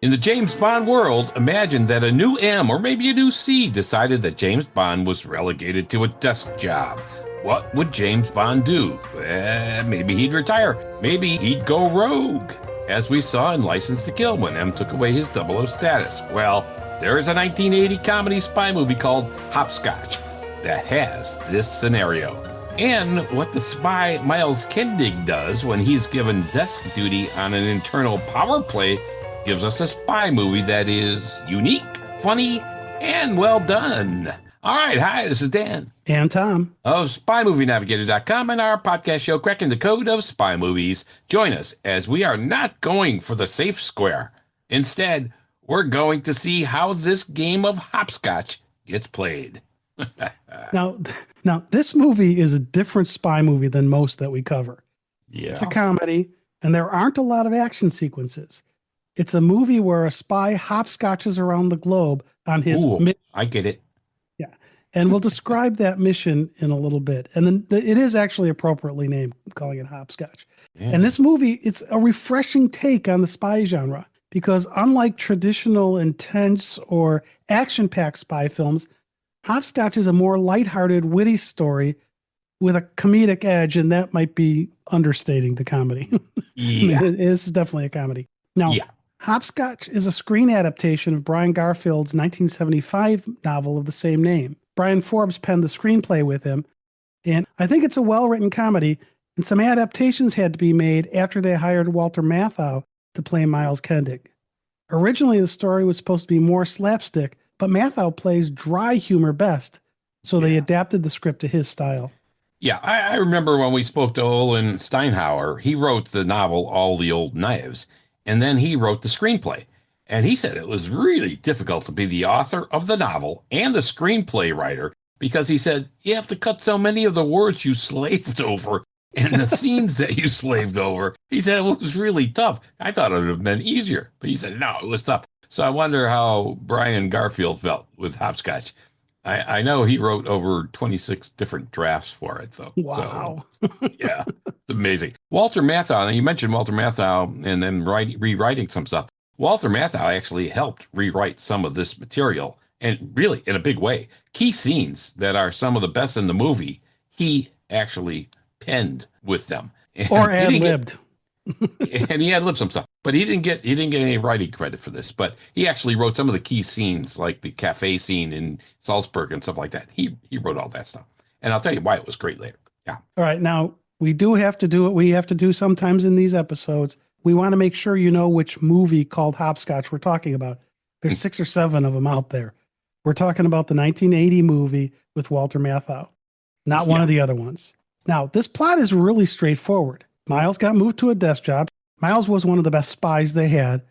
In the James Bond world, imagine that a new M or maybe a new C decided that James Bond was relegated to a desk job. What would James Bond do? Maybe he'd retire. Maybe he'd go rogue, as we saw in License to Kill when M took away his 00 status. Well, there is a 1980 comedy spy movie called Hopscotch that has this scenario. And what the spy Miles Kendig does when he's given desk duty on an internal power play gives us a spy movie that is unique, funny, and well done. All right, hi, this is Dan. And Tom. Of SpyMovieNavigator.com and our podcast show, Cracking the Code of Spy Movies. Join us as we are not going for the safe square. Instead, we're going to see how this game of hopscotch gets played. Now, this movie is a different spy movie than most that we cover. Yeah. It's a comedy, and there aren't a lot of action sequences. It's a movie where a spy hopscotches around the globe on his mission. I get it. Yeah. And we'll describe that mission in a little bit. And then it is actually appropriately named, calling it hopscotch. Yeah. And this movie, it's a refreshing take on the spy genre because unlike traditional intense or action-packed spy films, Hopscotch is a more lighthearted, witty story with a comedic edge, and that might be understating the comedy. Yeah. It's definitely a comedy. Now, Hopscotch is a screen adaptation of Brian Garfield's 1975 novel of the same name. Brian Forbes penned the screenplay with him, and I think it's a well-written comedy, and some adaptations had to be made after they hired Walter Matthau to play Miles Kendig. Originally, the story was supposed to be more slapstick, but Matthau plays dry humor best, so they adapted the script to his style. Yeah, I remember when we spoke to Olin Steinhauer, he wrote the novel All the Old Knives, and then he wrote the screenplay. And he said it was really difficult to be the author of the novel and the screenplay writer, because he said, you have to cut so many of the words you slaved over and the scenes that you slaved over. He said it was really tough. I thought it would have been easier, but he said, no, it was tough. So I wonder how Brian Garfield felt with Hopscotch. I know he wrote over 26 different drafts for it, though. Wow. So, yeah, it's amazing. Walter Matthau, you mentioned Walter Matthau and then rewriting some stuff. Walter Matthau actually helped rewrite some of this material, and really in a big way. Key scenes that are some of the best in the movie, he actually penned with them. Or ad-libbed. And he ad-libbed some stuff. But he didn't get any writing credit for this. But he actually wrote some of the key scenes, like the cafe scene in Salzburg and stuff like that. He wrote all that stuff. And I'll tell you why it was great later. Yeah. All right. Now, we do have to do what we have to do sometimes in these episodes. We want to make sure you know which movie called Hopscotch we're talking about. There's 6 or 7 of them out there. We're talking about the 1980 movie with Walter Matthau, not one of the other ones. Now, this plot is really straightforward. Miles got moved to a desk job. Miles was one of the best spies they had,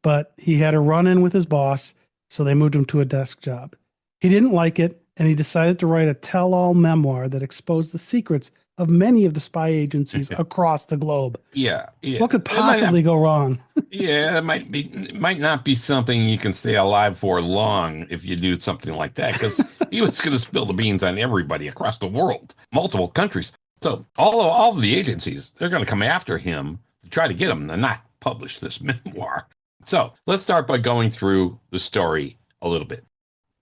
but he had a run-in with his boss, so they moved him to a desk job. He didn't like it, and he decided to write a tell-all memoir that exposed the secrets of many of the spy agencies across the globe. Yeah. What could possibly go wrong? Yeah, it might not be something you can stay alive for long if you do something like that, because he was going to spill the beans on everybody across the world, multiple countries. So all of the agencies, they're going to come after him to try to get him to not publish this memoir. So let's start by going through the story a little bit.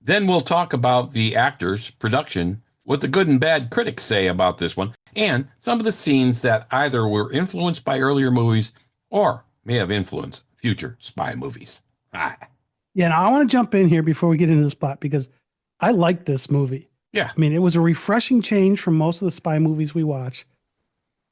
Then we'll talk about the actors, production, what the good and bad critics say about this one, and some of the scenes that either were influenced by earlier movies or may have influenced future spy movies. Yeah, now I want to jump in here before we get into this plot because I like this movie. Yeah. I mean, it was a refreshing change from most of the spy movies we watch.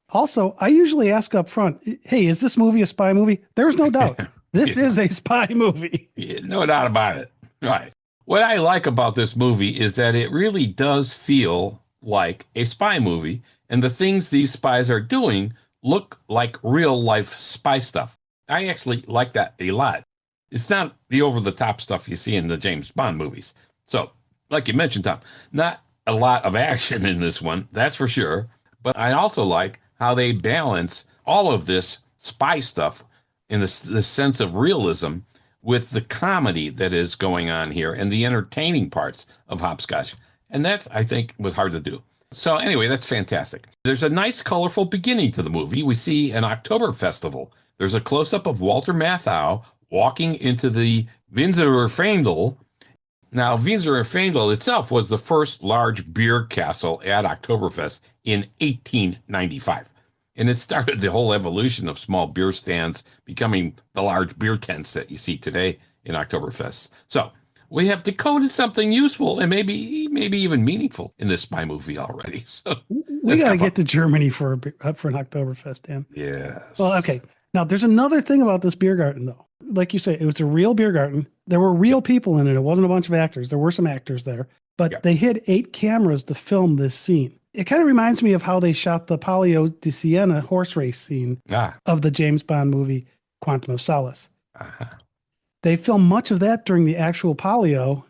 Also, I usually ask up front, hey, is this movie a spy movie? There's no doubt. This is a spy movie. Yeah, no doubt about it. Right. What I like about this movie is that it really does feel like a spy movie, and the things these spies are doing look like real life spy stuff. I actually like that a lot. It's not the over-the-top stuff you see in the James Bond movies. So, like you mentioned, Tom, not a lot of action in this one, that's for sure. But I also like how they balance all of this spy stuff in the sense of realism with the comedy that is going on here and the entertaining parts of Hopscotch. And that, I think, was hard to do. So anyway, that's fantastic. There's a nice, colorful beginning to the movie. We see an Ocktoberfest festival. There's a close-up of Walter Matthau walking into the Winzerfeindl. Now, Winzerfeindl itself was the first large beer castle at Oktoberfest in 1895. And it started the whole evolution of small beer stands becoming the large beer tents that you see today in Oktoberfest. So we have decoded something useful and maybe even meaningful in this spy movie already. So We got to get to Germany for an Oktoberfest, Dan. yes. Well, okay. Now, there's another thing about this beer garden, though. Like you say, it was a real beer garden. There were real people in it. It wasn't a bunch of actors. There were some actors there, but they hid 8 cameras to film this scene. It kind of reminds me of how they shot the Palio di Siena horse race scene of the James Bond movie Quantum of Solace. They filmed much of that during the actual Palio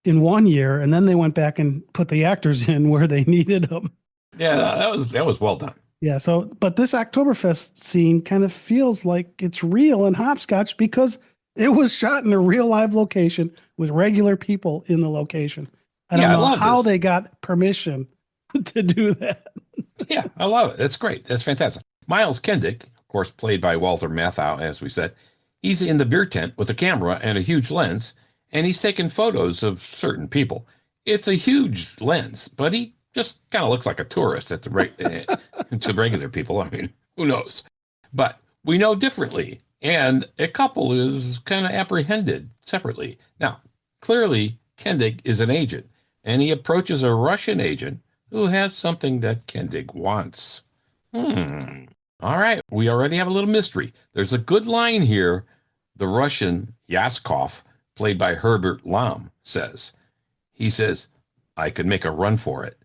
in one year, and then they went back and put the actors in where they needed them. Yeah, that was well done. Yeah, so, but this Oktoberfest scene kind of feels like it's real in Hopscotch because it was shot in a real live location with regular people in the location. I don't know how they got permission to do that. Yeah, I love it. That's great. That's fantastic. Miles Kendig, of course, played by Walter Matthau, as we said, he's in the beer tent with a camera and a huge lens, and he's taking photos of certain people. It's a huge lens, but he just kind of looks like a tourist at the to regular people. I mean, who knows? But we know differently, and a couple is kind of apprehended separately. Now, clearly, Kendig is an agent, and he approaches a Russian agent who has something that Kendig wants. All right, we already have a little mystery. There's a good line here. The Russian, Yaskov, played by Herbert Lam, says, I could make a run for it.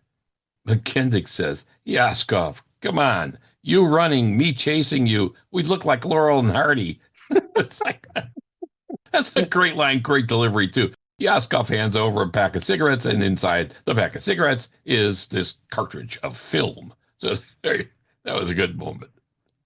But Kendig says, Yaskov, come on. You running, me chasing you. We'd look like Laurel and Hardy. It's like, that's a great line, great delivery, too. Yaskov hands over a pack of cigarettes, and inside the pack of cigarettes is this cartridge of film. So that was a good moment.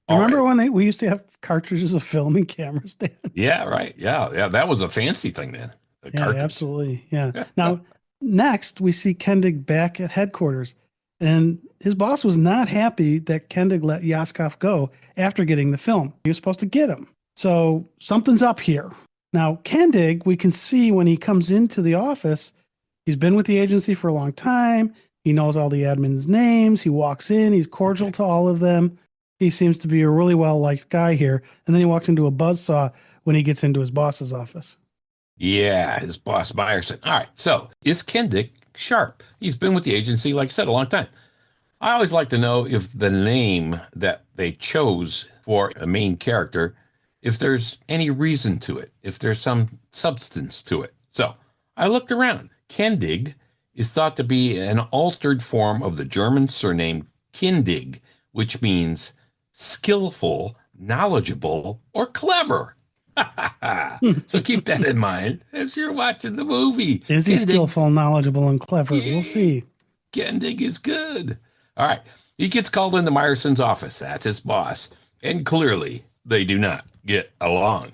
Remember when we used to have cartridges of film and cameras, Dan? Yeah, right. Yeah. That was a fancy thing, man. Yeah, absolutely. Yeah. Now, next, we see Kendig back at headquarters. And his boss was not happy that Kendig let Yaskov go after getting the film. He was supposed to get him. So something's up here. Now, Kendig, we can see when he comes into the office, he's been with the agency for a long time. He knows all the admin's names. He walks in. He's cordial to all of them. He seems to be a really well-liked guy here. And then he walks into a buzzsaw when he gets into his boss's office. Yeah, his boss, Meyerson. All right, so is Kendig sharp? He's been with the agency, like I said, a long time. I always like to know if the name that they chose for a main character, if there's any reason to it, if there's some substance to it. So I looked around. Kendig is thought to be an altered form of the German surname Kendig, which means skillful, knowledgeable, or clever. So keep that in mind as you're watching the movie. Is he skillful, knowledgeable, and clever? Yeah. We'll see. Kendig is good. All right. He gets called into Meyerson's office. That's his boss. And clearly, they do not get along.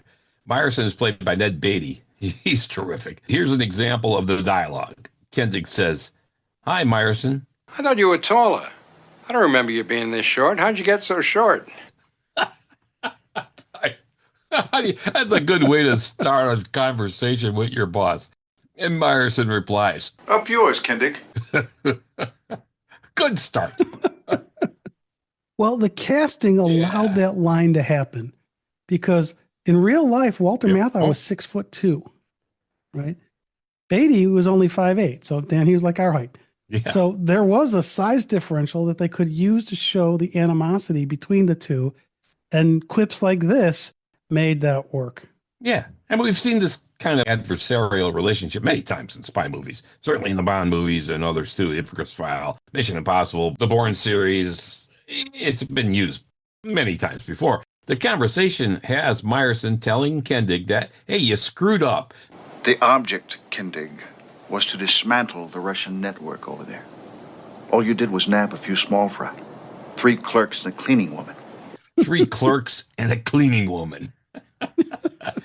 Meyerson is played by Ned Beatty. He's terrific. Here's an example of the dialogue. Kendig says, Hi, Meyerson. I thought you were taller. I don't remember you being this short. How'd you get so short? That's a good way to start a conversation with your boss. And Meyerson replies, Up yours, Kendig. Good start. Well, the casting allowed that line to happen because in real life, Walter Matthau was 6'2", right? Beatty was only 5'8", so Dan, he was like our height. Yeah. So there was a size differential that they could use to show the animosity between the two, and quips like this made that work. Yeah. And we've seen this kind of adversarial relationship many times in spy movies, certainly in the Bond movies and others too. Ipcress File, Mission Impossible, the Bourne series. It's been used many times before. The conversation has Meyerson telling Kendig that, hey, you screwed up. The object, Kendig, was to dismantle the Russian network over there. All you did was nab a few small fry. 3 clerks and a cleaning woman. 3 clerks and a cleaning woman.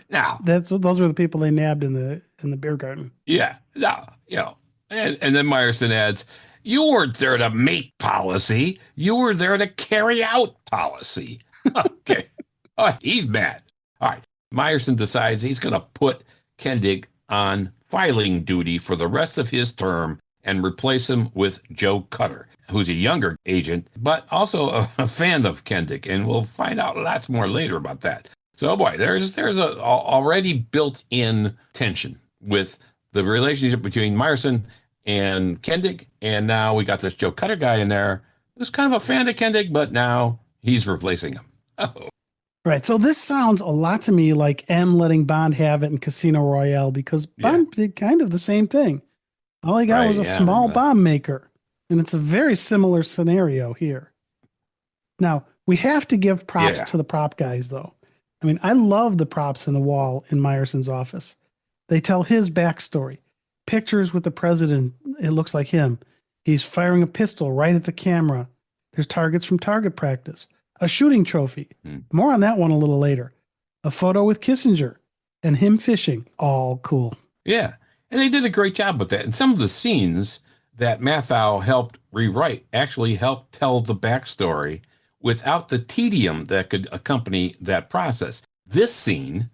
Now those were the people they nabbed in the beer garden. Yeah. No, and then Meyerson adds, you weren't there to make policy. You were there to carry out policy. Okay. Oh, he's mad. All right. Meyerson decides he's going to put Kendig on filing duty for the rest of his term and replace him with Joe Cutter, who's a younger agent, but also a fan of Kendig. And we'll find out lots more later about that. So, boy, there's a already built-in tension with the relationship between Meyerson and Kendig. And now we got this Joe Cutter guy in there who's kind of a fan of Kendig, but now he's replacing him. Oh. Right. So this sounds a lot to me like M letting Bond have it in Casino Royale, because Bond did kind of the same thing. All he got was a small bomb maker. And it's a very similar scenario here. Now, we have to give props to the prop guys, though. I mean, I love the props in the wall in Meyerson's office. They tell his backstory. Pictures with the president, it looks like him. He's firing a pistol right at the camera. There's targets from target practice. A shooting trophy. More on that one a little later. A photo with Kissinger and him fishing. All cool. Yeah. And they did a great job with that. And some of the scenes that Matthau helped rewrite actually helped tell the backstory without the tedium that could accompany that process. This scene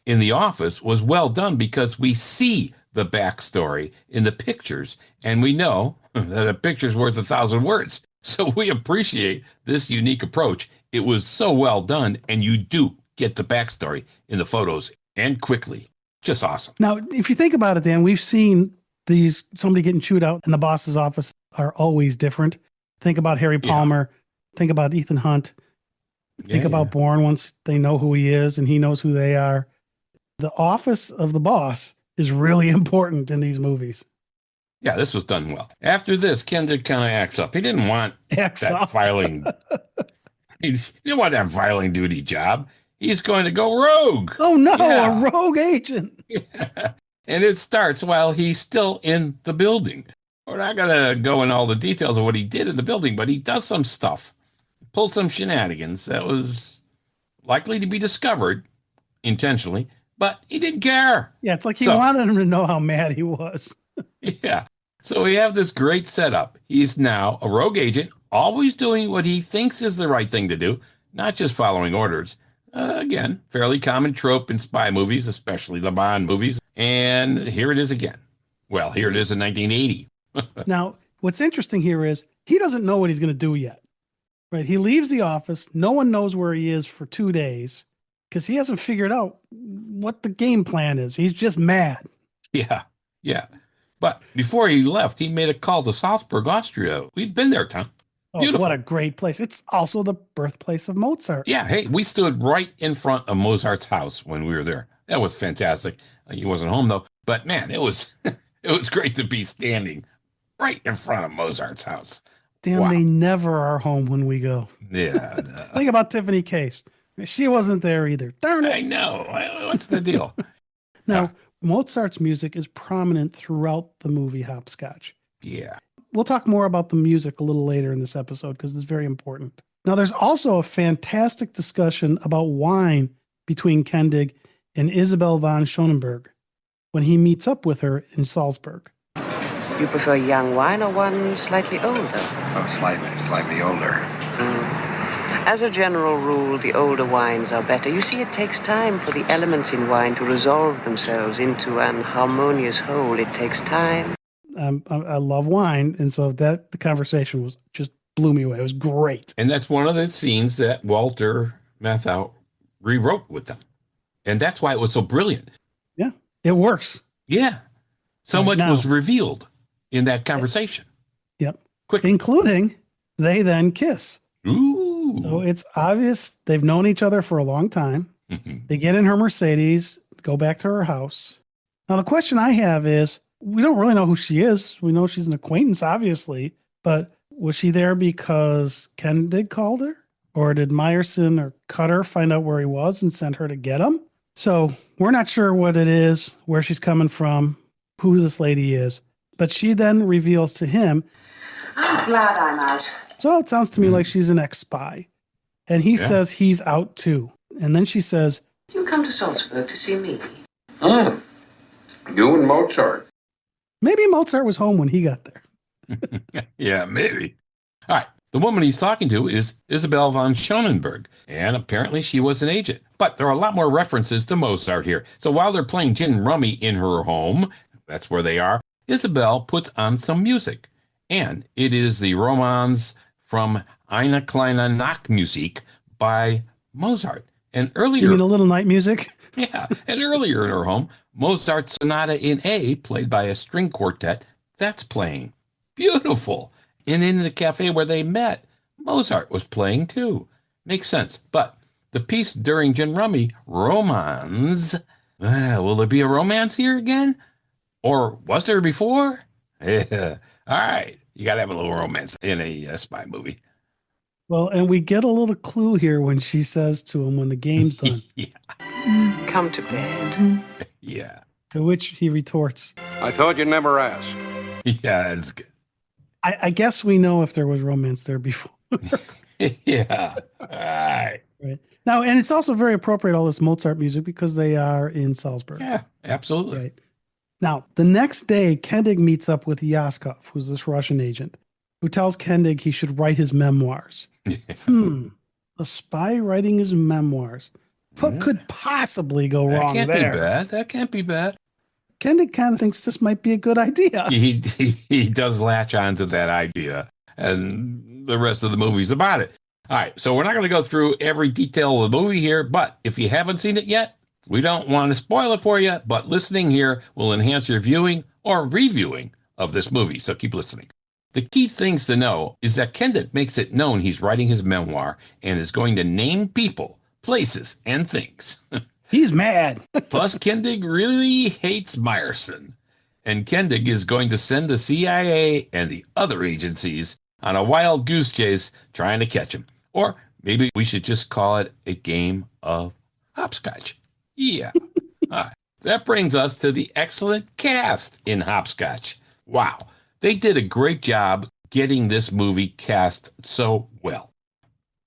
in the office was well done because we see the backstory in the pictures, and we know that a picture's worth 1,000 words. So we appreciate this unique approach. It was so well done, and you do get the backstory in the photos, and quickly. Just awesome. Now, if you think about it, Dan, we've seen somebody getting chewed out in the boss's office are always different. Think about Harry Palmer. Think about Ethan Hunt. Think about Bourne once they know who he is and he knows who they are. The office of the boss is really important in these movies. Yeah, this was done well. After this, Kendig kind of acts up. He didn't want filing. He didn't want that filing duty job. He's going to go rogue. Oh, no, a rogue agent. Yeah. And it starts while he's still in the building. We're not going to go in all the details of what he did in the building, but he does some stuff, pulls some shenanigans that was likely to be discovered intentionally, but he didn't care. Yeah, it's like he wanted him to know how mad he was. Yeah. So we have this great setup. He's now a rogue agent, always doing what he thinks is the right thing to do, not just following orders. Again, fairly common trope in spy movies, especially the Bond movies. And here it is again. Well, here it is in 1980. Now, what's interesting here is he doesn't know what he's going to do yet. Right? He leaves the office. No one knows where he is for 2 days because he hasn't figured out what the game plan is. He's just mad. Yeah. But before he left, he made a call to Salzburg, Austria. We've been there, Tom. Oh, beautiful. What a great place. It's also the birthplace of Mozart. Yeah. Hey, we stood right in front of Mozart's house when we were there. That was fantastic. He wasn't home, though. But, man, it was it was great to be standing right in front of Mozart's house. Damn, wow. They never are home when we go. Yeah. Think about Tiffany Case. She wasn't there either. Darn it. I know. What's the deal? Now, Mozart's music is prominent throughout the movie Hopscotch. Yeah. We'll talk more about the music a little later in this episode because it's very important. Now, there's also a fantastic discussion about wine between Kendig and Isabel von Schönenberg when he meets up with her in Salzburg. You prefer young wine or one slightly older? Oh, slightly older. As a general rule, the older wines are better. You see, it takes time for the elements in wine to resolve themselves into an harmonious whole. It takes time. I love wine, and so the conversation was just blew me away. It was great. And that's one of the scenes that Walter Matthau rewrote with them. And that's why it was so brilliant. Yeah, it works. Yeah. So much was revealed in that conversation. Yep. Quickly. Including they then kiss. Ooh. So it's obvious they've known each other for a long time. They get in her Mercedes, go back to her house. Now, the question I have is, we don't really know who she is. We know she's an acquaintance, obviously, but was she there because Kendig called her? Or did Meyerson or Cutter find out where he was and send her to get him? So we're not sure what it is, where she's coming from, who this lady is. But she then reveals to him, I'm glad I'm out. So it sounds to me like she's an ex-spy. And he says he's out too. And then she says, You come to Salzburg to see me? You and Mozart. Maybe Mozart was home when he got there. Yeah, maybe. All right. The woman he's talking to is Isabel von Schönenberg. And apparently she was an agent. But there are a lot more references to Mozart here. So while they're playing gin rummy in her home, that's where they are, Isabel puts on some music. And it is the Romans from Eine kleine Nachtmusik by Mozart. And You earlier, mean a little night music? yeah, and earlier in her home, Mozart's Sonata in A, played by a string quartet, that's playing. Beautiful. And in the cafe where they met, Mozart was playing too. Makes sense. But the piece during Gin Rummy, Romance, will there be a romance here again? Or was there before? Yeah. All right. You got to have a little romance in a spy movie. Well, and we get a little clue here when she says to him when the game's done, Yeah. Come to bed. Yeah. to which he retorts, I thought you'd never ask. Yeah, that's good. I guess we know if there was romance there before. Yeah. All right. Right. Now, and it's also very appropriate, all this Mozart music, because they are in Salzburg. Yeah, absolutely. Right. Now, the next day, Kendig meets up with Yaskov, who's this Russian agent, who tells Kendig he should write his memoirs. A spy writing his memoirs. What could possibly go That wrong can't there? be bad. That can't be bad. Kendig kind of thinks this might be a good idea. He does latch on to that idea, and the rest of the movie's about it. All right, so we're not going to go through every detail of the movie here, but if you haven't seen it yet, we don't want to spoil it for you, but listening here will enhance your viewing or reviewing of this movie, so keep listening. The key things to know is that Kendig makes it known he's writing his memoir and is going to name people, places, and things. He's mad. Plus, Kendig really hates Meyerson. And Kendig is going to send the CIA and the other agencies on a wild goose chase trying to catch him. Or maybe we should just call it a game of hopscotch. Yeah. All right. That brings us to the excellent cast in Hopscotch. Wow. They did a great job getting this movie cast so well.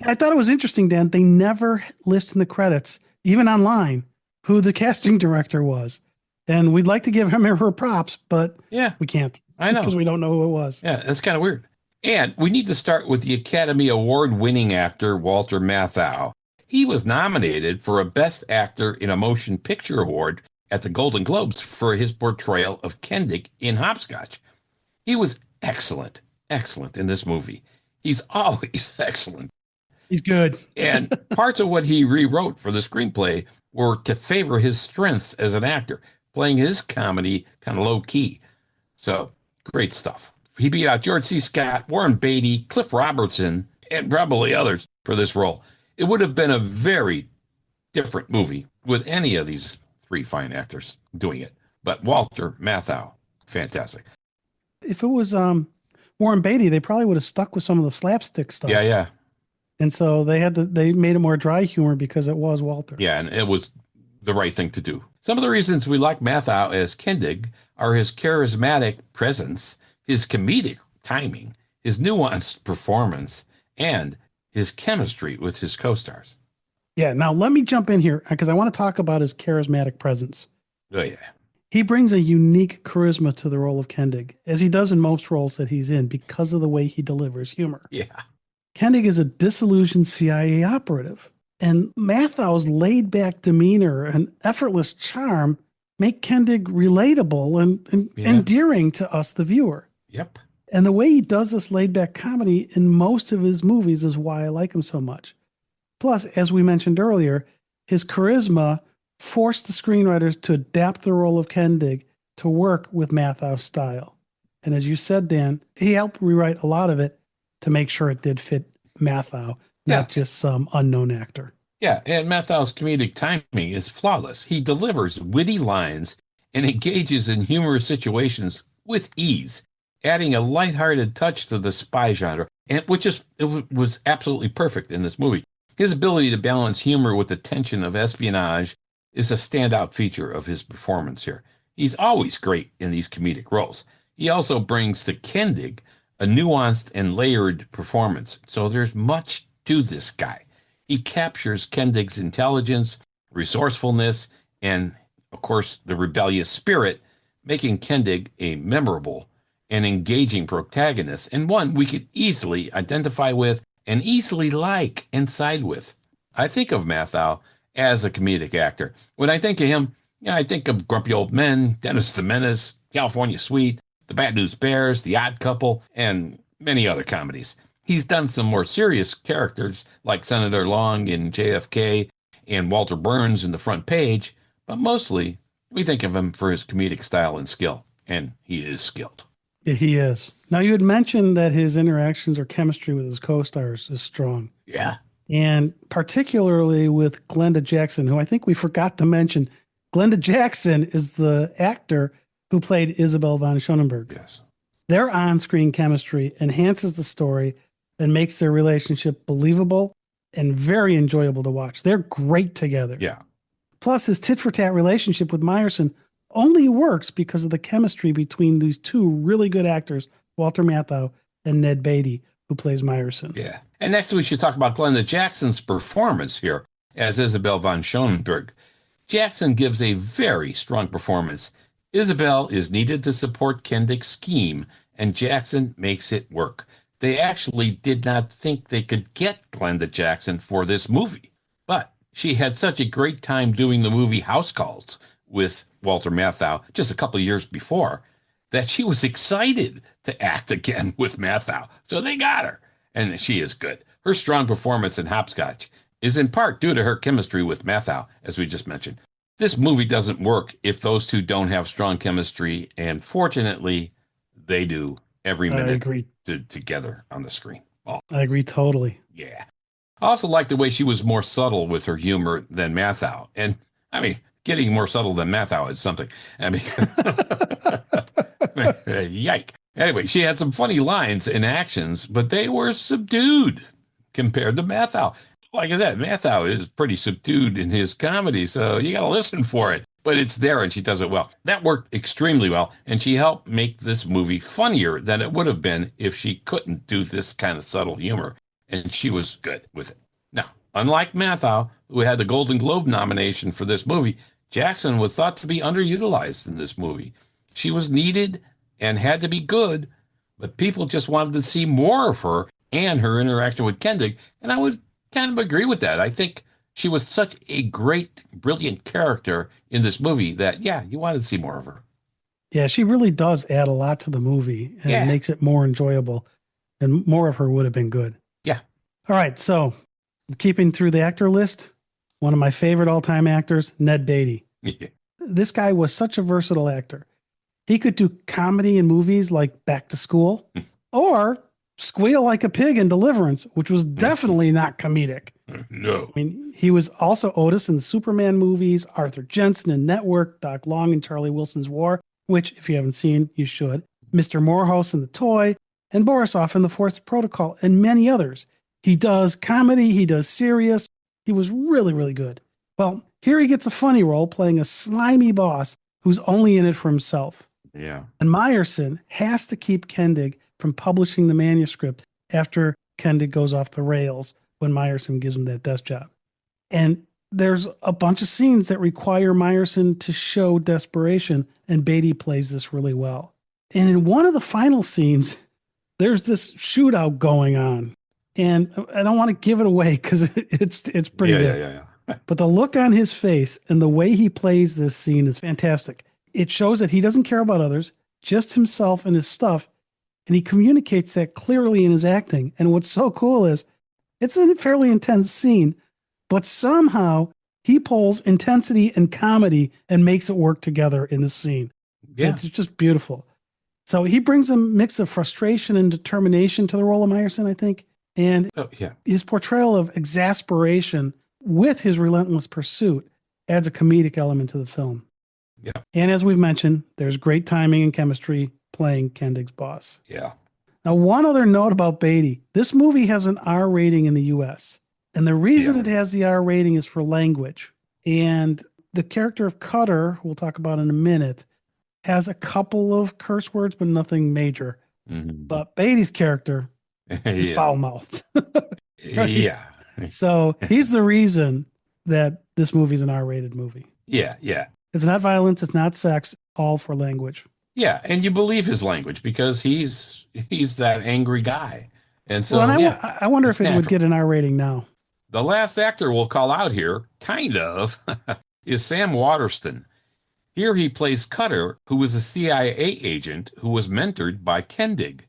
I thought it was interesting, Dan. They never list in the credits, even online, who the casting director was. And we'd like to give him her props, but Yeah, we can't. I know. Because we don't know who it was. Yeah, that's kind of weird. And we need to start with the Academy Award-winning actor Walter Matthau. He was nominated for a Best Actor in a Motion Picture Award at the Golden Globes for his portrayal of Kendig in Hopscotch. He was excellent in this movie. He's always excellent. He's good. And parts of what he rewrote for the screenplay were to favor his strengths as an actor, playing his comedy kind of low key. So great stuff. He beat out George C. Scott, Warren Beatty, Cliff Robertson, and probably others for this role. It would have been a very different movie with any of these three fine actors doing it. But Walter Matthau, fantastic. If it was Warren Beatty, they probably would have stuck with some of the slapstick stuff. Yeah. And so they made it more dry humor because it was Walter. Yeah, and it was the right thing to do. Some of the reasons we like Matthau as Kendig are his charismatic presence, his comedic timing, his nuanced performance, and his chemistry with his co-stars. Yeah. Now let me jump in here because I want to talk about his charismatic presence. Oh, yeah. He brings a unique charisma to the role of Kendig, as he does in most roles that he's in because of the way he delivers humor. Yeah. Kendig is a disillusioned CIA operative, and Mathau's laid-back demeanor and effortless charm make Kendig relatable and endearing to us, the viewer. Yep. And the way he does this laid-back comedy in most of his movies is why I like him so much. Plus, as we mentioned earlier, his charisma forced the screenwriters to adapt the role of Kendig to work with Mathau's style. And as you said, Dan, he helped rewrite a lot of it to make sure it did fit Matthau, not just some unknown actor. Yeah, and Mathau's comedic timing is flawless. He delivers witty lines and engages in humorous situations with ease, adding a lighthearted touch to the spy genre, and it was absolutely perfect in this movie. His ability to balance humor with the tension of espionage is a standout feature of his performance here. He's always great in these comedic roles. He also brings to Kendig a nuanced and layered performance, so there's much to this guy. He captures Kendig's intelligence, resourcefulness, and, of course, the rebellious spirit, making Kendig a memorable and engaging protagonist, and one we could easily identify with and easily like and side with. I think of Matthau as a comedic actor. When I think of him, I think of Grumpy Old Men, Dennis the Menace, California Suite, The Bad News Bears, The Odd Couple, and many other comedies. He's done some more serious characters like Senator Long in JFK and Walter Burns in The Front Page, but mostly we think of him for his comedic style and skill, and he is skilled. Yeah, he is. Now, you had mentioned that his interactions or chemistry with his co-stars is strong. Yeah. And particularly with Glenda Jackson, who I think we forgot to mention. Glenda Jackson is the actor who played Isabel von Schönenberg. Yes. Their on-screen chemistry enhances the story and makes their relationship believable and very enjoyable to watch. They're great together. Yeah. Plus, his tit-for-tat relationship with Meyerson only works because of the chemistry between these two really good actors, Walter Matthau and Ned Beatty, who plays Meyerson. Yeah. And next we should talk about Glenda Jackson's performance here as Isabel von Schönenberg. Jackson gives a very strong performance. Isabel is needed to support Kendig's scheme, and Jackson makes it work. They actually did not think they could get Glenda Jackson for this movie, but she had such a great time doing the movie House Calls with Walter Matthau just a couple of years before that she was excited to act again with Matthau. So they got her, and she is good. Her strong performance in Hopscotch is in part due to her chemistry with Matthau, as we just mentioned. This movie doesn't work if those two don't have strong chemistry, and fortunately, they do every minute I agree. Together on the screen. Oh, I agree totally. yeah. I also like the way she was more subtle with her humor than Matthau. And, I mean, getting more subtle than Matthau is something. I mean, yike. Anyway, she had some funny lines and actions, but they were subdued compared to Matthau. Like I said, Matthau is pretty subdued in his comedy, so you got to listen for it. But it's there, and she does it well. That worked extremely well, and she helped make this movie funnier than it would have been if she couldn't do this kind of subtle humor, and she was good with it. Now, unlike Matthau, who had the Golden Globe nomination for this movie, Jackson was thought to be underutilized in this movie. She was needed and had to be good, but people just wanted to see more of her and her interaction with Kendig, and I would kind of agree with that. I think she was such a great, brilliant character in this movie that, yeah, you wanted to see more of her. Yeah, she really does add a lot to the movie and Yeah. makes it more enjoyable, and more of her would have been good. Yeah. All right, so keeping through the actor list, one of my favorite all-time actors, Ned Beatty. This guy was such a versatile actor. He could do comedy in movies like Back to School or squeal like a pig in Deliverance, which was definitely not comedic. No. I mean, he was also Otis in the Superman movies, Arthur Jensen in Network, Doc Long in Charlie Wilson's War, which, if you haven't seen, you should, Mr. Morehouse in The Toy, and Borisov in The Fourth Protocol, and many others. He does comedy, he does serious. He was really, really good. Well, here he gets a funny role playing a slimy boss who's only in it for himself. Yeah. And Meyerson has to keep Kendig from publishing the manuscript after Kendig goes off the rails when Meyerson gives him that desk job. And there's a bunch of scenes that require Meyerson to show desperation, and Beatty plays this really well. And in one of the final scenes, there's this shootout going on. And I don't want to give it away because it's pretty good. Yeah. But the look on his face and the way he plays this scene is fantastic. It shows that he doesn't care about others, just himself and his stuff. And he communicates that clearly in his acting. And what's so cool is it's a fairly intense scene, but somehow he pulls intensity and comedy and makes it work together in the scene. Yeah. It's just beautiful. So he brings a mix of frustration and determination to the role of Meyerson, I think. And Oh, yeah. his portrayal of exasperation with his relentless pursuit adds a comedic element to the film. Yeah. And as we've mentioned, there's great timing and chemistry playing Kendig's boss. Yeah. Now, one other note about Beatty. This movie has an R rating in the US. And the reason it has the R rating is for language. And the character of Cutter, who we'll talk about in a minute, has a couple of curse words, but nothing major. Mhm. But Beatty's character is Yeah. foul-mouthed. Yeah. So he's the reason that this movie's an R-rated movie. Yeah. Yeah. It's not violence. It's not sex. All for language. Yeah. And you believe his language because he's that angry guy. And so, Well, and yeah, I wonder it's if it would natural. get an R rating now. The last actor we'll call out here, kind of, is Sam Waterston. Here he plays Cutter, who was a CIA agent who was mentored by Kendig.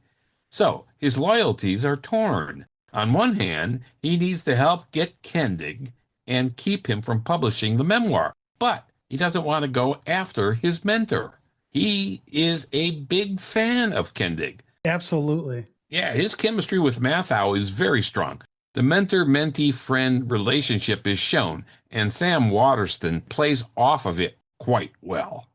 So his loyalties are torn. On one hand, he needs to help get Kendig and keep him from publishing the memoir, but he doesn't want to go after his mentor. He is a big fan of Kendig. Absolutely. Yeah, his chemistry with Matthau is very strong. The mentor-mentee-friend relationship is shown, and Sam Waterston plays off of it quite well.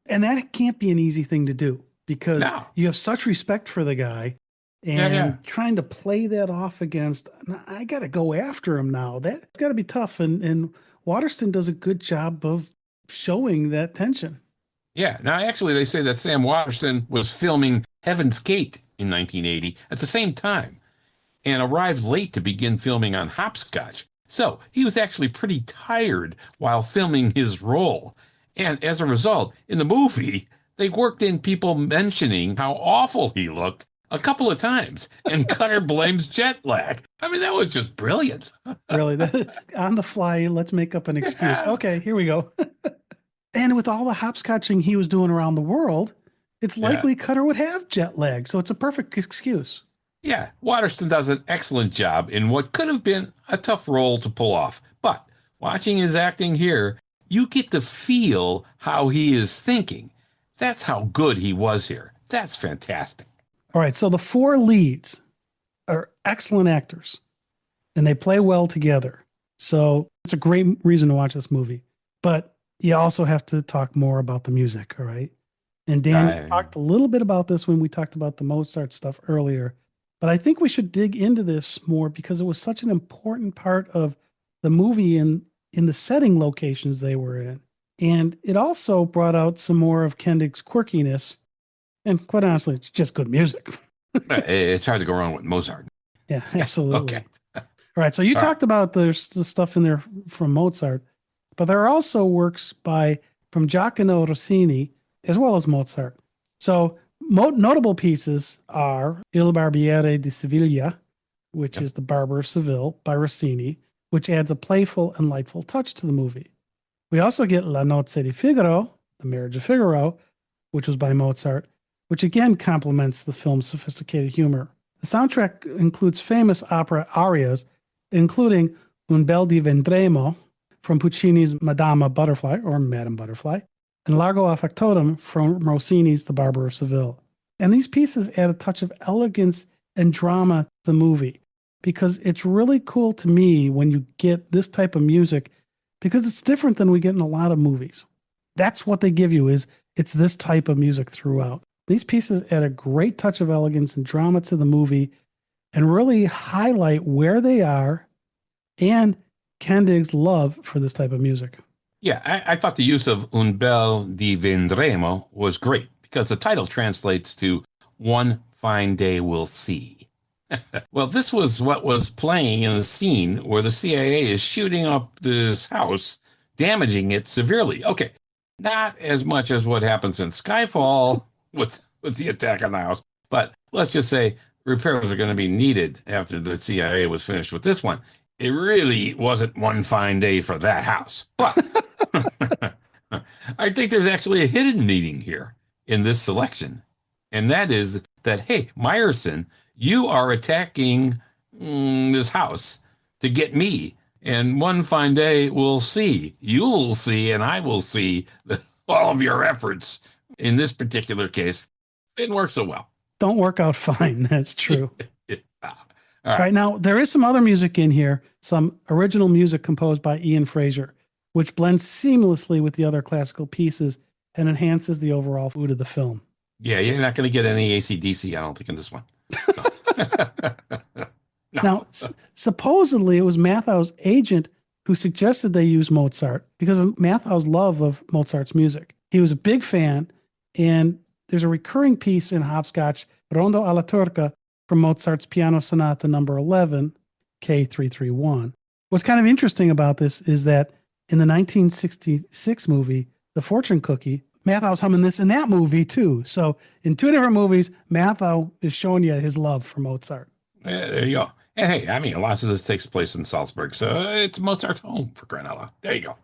And that can't be an easy thing to do because No. you have such respect for the guy and Yeah. trying to play that off against, I got to go after him now. That's got to be tough. And Waterston does a good job of showing that tension. Yeah, now actually they say that Sam Waterston was filming Heaven's Gate in 1980 at the same time and arrived late to begin filming on Hopscotch. So he was actually pretty tired while filming his role. And as a result, in the movie, they worked in people mentioning how awful he looked a couple of times. And Cutter blames jet lag. I mean, that was just brilliant. Really, on the fly, let's make up an excuse. Okay, here we go. And with all the hopscotching he was doing around the world, it's likely Cutter would have jet lag. So it's a perfect excuse. Yeah, Waterston does an excellent job in what could have been a tough role to pull off. But watching his acting here, you get to feel how he is thinking. That's how good he was here. That's fantastic. All right, so the four leads are excellent actors, and they play well together. So it's a great reason to watch this movie. But you also have to talk more about the music, all right? And Dan talked a little bit about this when we talked about the Mozart stuff earlier. But I think we should dig into this more because it was such an important part of the movie in the setting locations they were in. And it also brought out some more of Kendig's quirkiness. And quite honestly, it's just good music. It's hard to go wrong with Mozart. Yeah, absolutely. Okay. All right. So you talked about there's the stuff in there from Mozart, but there are also works from Giacomo Rossini as well as Mozart. So notable pieces are Il Barbiere di Siviglia, which is The Barber of Seville by Rossini, which adds a playful and lightful touch to the movie. We also get La Nozze di Figaro, The Marriage of Figaro, which was by Mozart, which again complements the film's sophisticated humor. The soundtrack includes famous opera arias, including Un bel di Vendremo from Puccini's Madama Butterfly, or Madame Butterfly, and Largo a Factotum from Rossini's The Barber of Seville. And these pieces add a touch of elegance and drama to the movie, because it's really cool to me when you get this type of music, because it's different than we get in a lot of movies. That's what they give you, it's this type of music throughout. These pieces add a great touch of elegance and drama to the movie and really highlight where they are and Kendig's love for this type of music. Yeah, I thought the use of Un bel di Vendremo was great because the title translates to One Fine Day We'll See. Well, this was what was playing in the scene where the CIA is shooting up this house, damaging it severely. Okay, not as much as what happens in Skyfall with the attack on the house, but let's just say repairs are going to be needed after the CIA was finished with this one. It really wasn't one fine day for that house. But I think there's actually a hidden meaning here in this selection. And that is that, hey, Meyerson, you are attacking this house to get me. And one fine day we'll see. You'll see, and I will see that all of your efforts in this particular case didn't work so well. Don't work out fine. That's true. All right. Now, there is some other music in here, some original music composed by Ian Fraser, which blends seamlessly with the other classical pieces and enhances the overall mood of the film. Yeah, you're not going to get any AC/DC, I don't think, in this one. No. No. Now, supposedly it was Matthau's agent who suggested they use Mozart because of Matthau's love of Mozart's music. He was a big fan, and there's a recurring piece in Hopscotch, Rondo alla Turca, from Mozart's Piano Sonata number 11, K331. What's kind of interesting about this is that in the 1966 movie, The Fortune Cookie, Matthau's humming this in that movie too. So in two different movies, Matthau is showing you his love for Mozart. There you go. And hey, I mean, a lot of this takes place in Salzburg, so it's Mozart's home for crying out loud. There you go.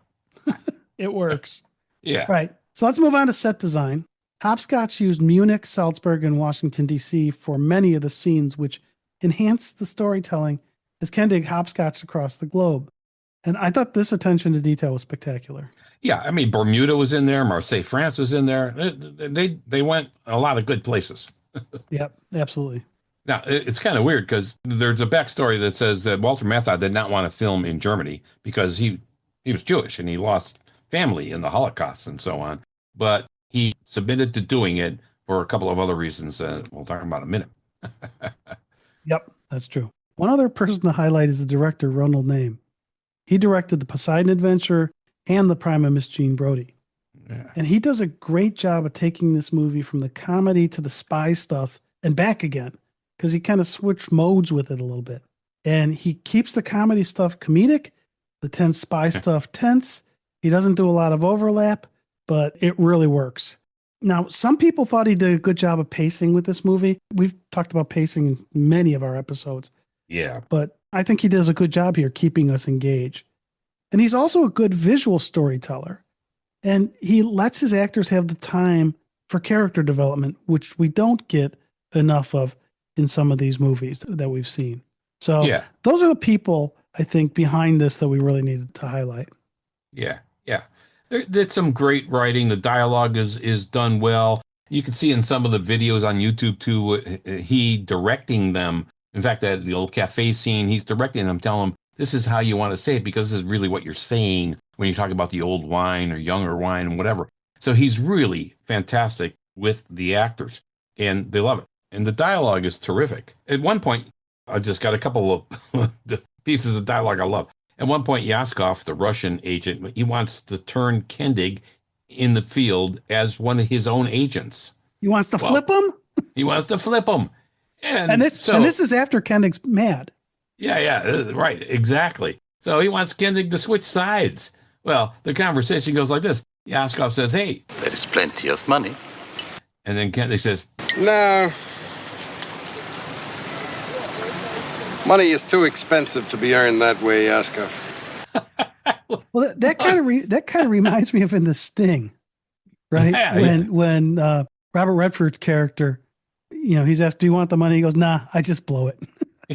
It works. Yeah. Right. So let's move on to set design. Hopscotch used Munich, Salzburg, and Washington, D.C. for many of the scenes, which enhanced the storytelling as Kendig hopscotched across the globe. And I thought this attention to detail was spectacular. Yeah, I mean, Bermuda was in there, Marseille, France was in there. They went a lot of good places. Yep, absolutely. Now, it's kind of weird because there's a backstory that says that Walter Matthau did not want to film in Germany because he was Jewish and he lost family in the Holocaust and so on. But he submitted to doing it for a couple of other reasons that we'll talk about in a minute. Yep, that's true. One other person to highlight is the director, Ronald Name. He directed The Poseidon Adventure and The Prime of Miss Jean Brodie. Yeah. And he does a great job of taking this movie from the comedy to the spy stuff and back again, because he kind of switched modes with it a little bit. And he keeps the comedy stuff comedic, the tense spy stuff tense. He doesn't do a lot of overlap, but it really works. Now, some people thought he did a good job of pacing with this movie. We've talked about pacing in many of our episodes. Yeah. But I think he does a good job here keeping us engaged. And he's also a good visual storyteller. And he lets his actors have the time for character development, which we don't get enough of in some of these movies that we've seen. So Yeah. those are the people, I think, behind this that we really needed to highlight. Yeah. Yeah. There's some great writing. The dialogue is done well. You can see in some of the videos on YouTube too, he directing them. In fact, that the old cafe scene, he's directing them, telling them, this is how you want to say it because this is really what you're saying when you talk about the old wine or younger wine and whatever. So he's really fantastic with the actors and they love it. And the dialogue is terrific. At one point, I just got a couple of the pieces of dialogue I love. At one point, Yaskov, the Russian agent, he wants to turn Kendig in the field as one of his own agents. He wants to flip him? He wants to flip him. And this is after Kendig's mad. Yeah, right, exactly. So he wants Kendig to switch sides. Well, the conversation goes like this. Yaskov says, hey. There is plenty of money. And then Kendig says, No. Money is too expensive to be earned that way, Yaskov. Well, that kind of reminds me of in The Sting, right? Yeah, when Robert Redford's character, he's asked, "Do you want the money?" He goes, "Nah, I just blow it."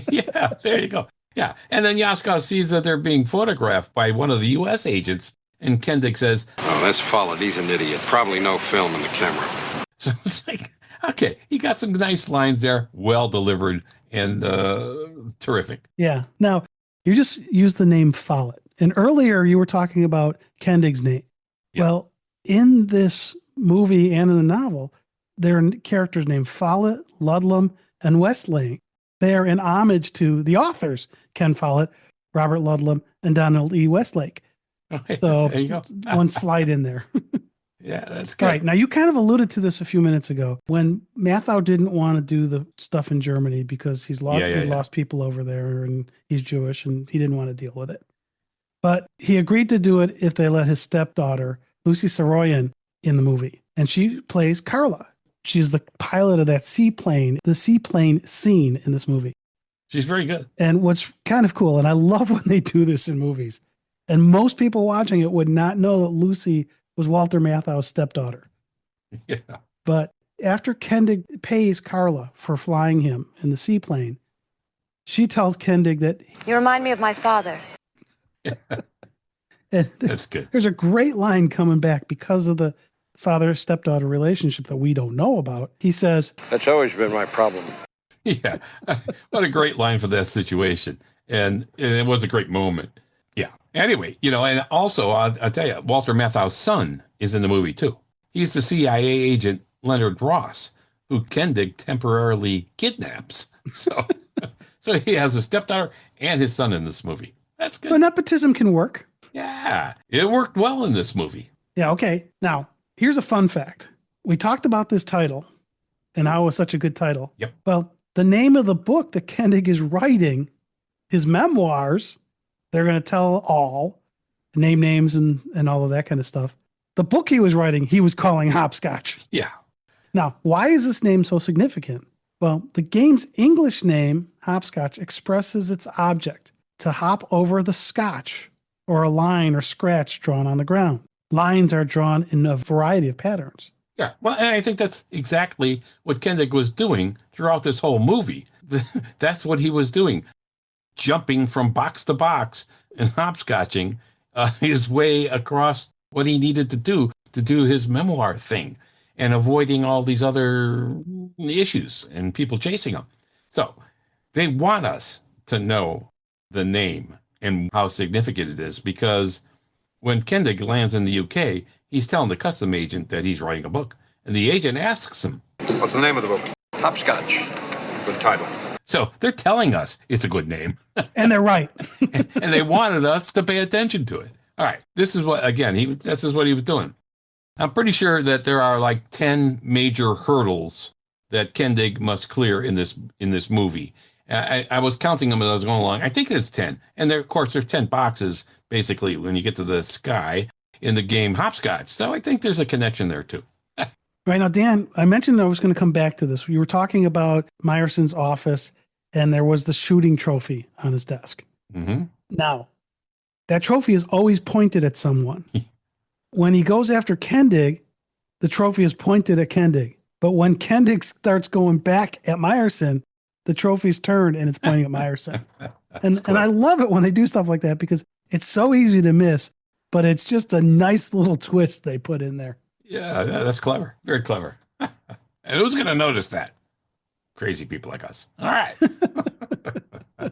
yeah, there you go. Yeah, and then Yaskov sees that they're being photographed by one of the U.S. agents, and Kendig says, Oh, that's Follett. He's an idiot. Probably no film in the camera. so it's like, okay, he got some nice lines there, well delivered and terrific. Yeah. Now you just used the name Follett, and earlier you were talking about Kendig's name. Yeah. Well, in this movie and in the novel, there are characters named Follett, Ludlum, and Westling. They are in homage to the authors, Ken Follett, Robert Ludlum, and Donald E. Westlake. Okay, So there you go. just one slide in there. Yeah, that's good. All right. Now, you kind of alluded to this a few minutes ago when Matthau didn't want to do the stuff in Germany because he's lost people over there and he's Jewish and he didn't want to deal with it. But he agreed to do it if they let his stepdaughter, Lucy Saroyan, in the movie. And she plays Carla. She's the pilot of that seaplane, the seaplane scene in this movie. She's very good. And what's kind of cool, and I love when they do this in movies, and most people watching it would not know that Lucy was Walter Matthau's stepdaughter. Yeah. But after Kendig pays Carla for flying him in the seaplane, she tells Kendig that You remind me of my father. That's good. There's a great line coming back because of the father-stepdaughter relationship that we don't know about. He says, That's always been my problem. Yeah. What a great line for that situation. And it was a great moment. Yeah. Anyway, and also I'll tell you, Walter Matthau's son is in the movie too. He's the CIA agent Leonard Ross, who Kendig temporarily kidnaps. So he has a stepdaughter and his son in this movie. That's good. so nepotism can work. Yeah. It worked well in this movie. Yeah, okay. Now, here's a fun fact. We talked about this title and how it was such a good title. Yep. Well, the name of the book that Kendig is writing, his memoirs, they're going to tell all, name names and all of that kind of stuff. The book he was writing, he was calling Hopscotch. Yeah. Now, why is this name so significant? Well, the game's English name, hopscotch, expresses its object to hop over the scotch or a line or scratch drawn on the ground. Lines are drawn in a variety of patterns. Yeah, well, and I think that's exactly what Kendig was doing throughout this whole movie. That's what he was doing, jumping from box to box and hopscotching his way across what he needed to do his memoir thing and avoiding all these other issues and people chasing him. So they want us to know the name and how significant it is, because when Kendig lands in the UK, he's telling the custom agent that he's writing a book. And the agent asks him, What's the name of the book? Hopscotch. Good title. so they're telling us it's a good name. And they're right. And they wanted us to pay attention to it. All right. This is what, again, this is what he was doing. I'm pretty sure that there are like 10 major hurdles that Kendig must clear in this movie. I was counting them as I was going along. I think it's 10. And there, of course, there's 10 boxes, basically, when you get to the sky in the game Hopscotch. So I think there's a connection there, too. Right now, Dan, I mentioned I was going to come back to this. You were talking about Myerson's office, and there was the shooting trophy on his desk. Mm-hmm. Now, that trophy is always pointed at someone. When he goes after Kendig, the trophy is pointed at Kendig. But when Kendig starts going back at Myerson, the trophy's turned and it's pointing at Myerson. And I love it when they do stuff like that, because it's so easy to miss, but it's just a nice little twist they put in there. Yeah, that's clever. Very clever. And who's going to notice that? Crazy people like us. All right. All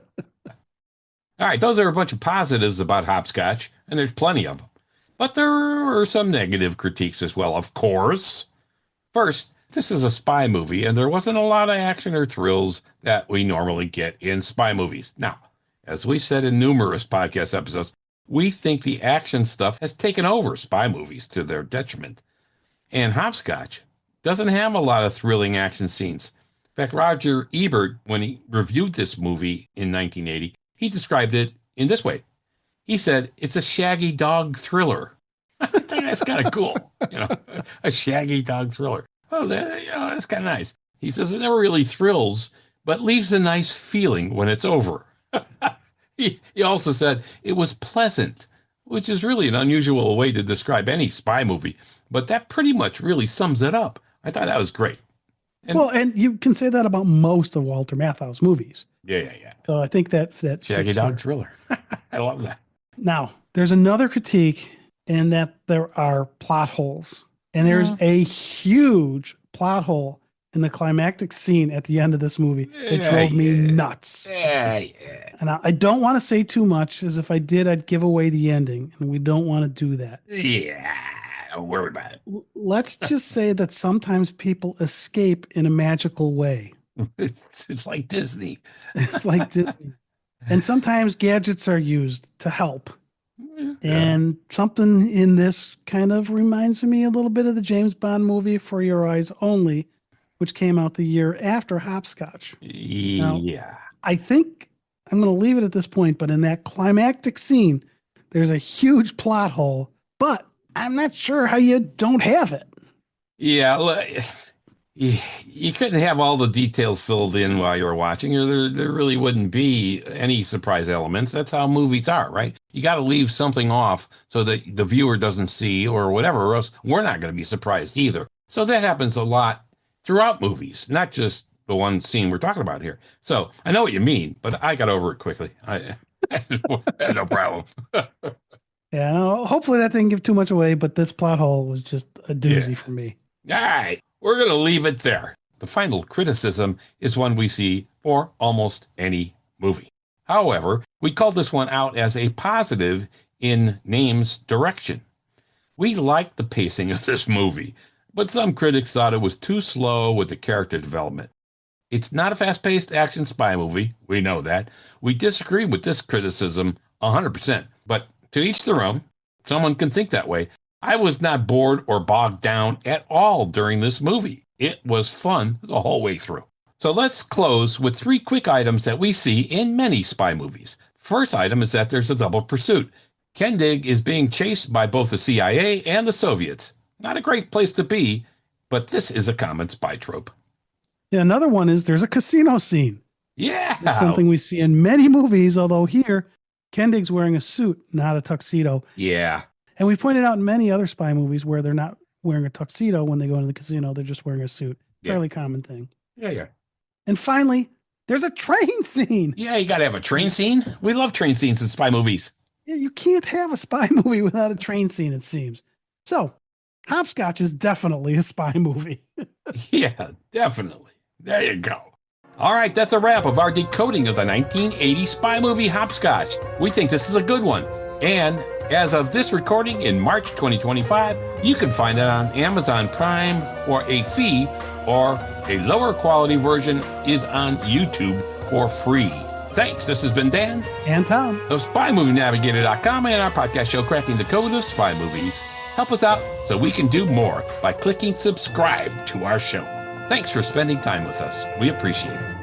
right. Those are a bunch of positives about Hopscotch, and there's plenty of them. But there are some negative critiques as well, of course. First, this is a spy movie, and there wasn't a lot of action or thrills that we normally get in spy movies. Now, as we've said in numerous podcast episodes, we think the action stuff has taken over spy movies to their detriment. And Hopscotch doesn't have a lot of thrilling action scenes. In fact, Roger Ebert, when he reviewed this movie in 1980, he described it in this way. He said, it's a shaggy dog thriller. I think that's kind of cool. A shaggy dog thriller. Oh, that's kind of nice. He says it never really thrills, but leaves a nice feeling when it's over. He also said it was pleasant, which is really an unusual way to describe any spy movie. But that pretty much really sums it up. I thought that was great. And you can say that about most of Walter Matthau's movies. Yeah. So I think that Shaggy Dog Thriller. I love that. Now, there's another critique in that there are plot holes. And there's a huge plot hole in the climactic scene at the end of this movie that drove me nuts. Yeah. And I don't want to say too much, as if I did, I'd give away the ending. And we don't want to do that. Yeah. Don't worry about it. Let's just say that sometimes people escape in a magical way. It's like Disney. It's like Disney. And sometimes gadgets are used to help. And something in this kind of reminds me a little bit of the James Bond movie For Your Eyes Only, which came out the year after Hopscotch. Now, I think I'm going to leave it at this point, but in that climactic scene, there's a huge plot hole, but I'm not sure how you don't have it. Yeah, you couldn't have all the details filled in while you were watching, or there really wouldn't be any surprise elements. That's how movies are, right? You got to leave something off so that the viewer doesn't see or whatever, or else we're not going to be surprised either. So that happens a lot throughout movies, not just the one scene we're talking about here. So I know what you mean, but I got over it quickly. I had no problem. Yeah, no, hopefully that didn't give too much away, but this plot hole was just a doozy for me. All right, we're going to leave it there. The final criticism is one we see for almost any movie. However, we call this one out as a positive in name's direction. We liked the pacing of this movie, but some critics thought it was too slow with the character development. It's not a fast-paced action spy movie. We know that. We disagree with this criticism 100%, but to each their own. Someone can think that way. I was not bored or bogged down at all during this movie. It was fun the whole way through. So let's close with 3 quick items that we see in many spy movies. First item is that there's a double pursuit. Kendig is being chased by both the CIA and the Soviets. Not a great place to be, but this is a common spy trope. Yeah, another one is there's a casino scene. Yeah. It's something we see in many movies, although here, Kendig's wearing a suit, not a tuxedo. Yeah. And we pointed out in many other spy movies where they're not wearing a tuxedo when they go into the casino, they're just wearing a suit. Yeah. Fairly common thing. Yeah. And finally, there's a train scene. Yeah, you got to have a train scene. We love train scenes in spy movies. Yeah, you can't have a spy movie without a train scene, it seems. So, Hopscotch is definitely a spy movie. Yeah, definitely. There you go. All right, that's a wrap of our decoding of the 1980 spy movie Hopscotch. We think this is a good one. And as of this recording in March 2025, you can find it on Amazon Prime for a fee, or a lower quality version is on YouTube for free. Thanks. This has been Dan And Tom. of SpyMovieNavigator.com and our podcast show, Cracking the Code of Spy Movies. Help us out so we can do more by clicking subscribe to our show. Thanks for spending time with us. We appreciate it.